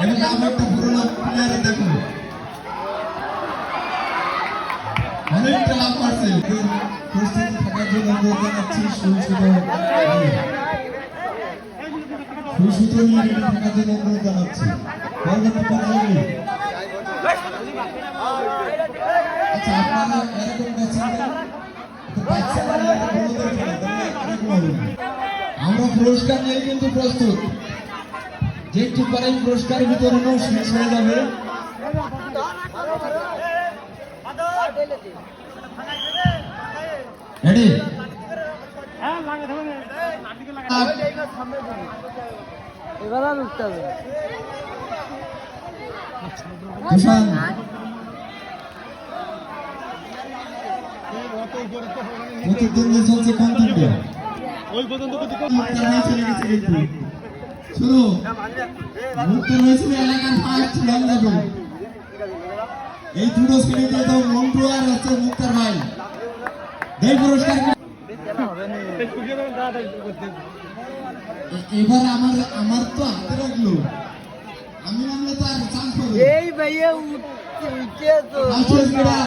এবং আমি একটা পুরোনো প্লেয়ারে দেখো অনেকটা লাভ পাচ্ছে। প্রস্তুতি থাকার জন্য অনুরোধ জানাচ্ছি। সুসুতো নিয়ে রেডি থাকার জন্য অনুরোধ জানাচ্ছি। পরবর্তী পর্যায়ে আচ্ছা আপনারা এরকম আমরা পুরস্কার নিয়ে কিন্তু প্রস্তুত। যে একটু পরে পুরস্কার বিতরণও শেষ হয়ে যাবে। রেডি? এবার আর উঠতে হবে। প্রতিদ্বন্দ্বী চলছে কন্টেন্টে। শুনো মুক্তার হয়েছিল এলাকার ফার্স্ট রান লেভেল। এই দুটো সিরিজে তো মন্টু আর হচ্ছে মুক্তার ভাই এই পুরস্কার। এবার আমার তো হাতে রাখলো, আমি নামলে তো আর চান্স পাবো। এই ভাইয়া উঠছে তো।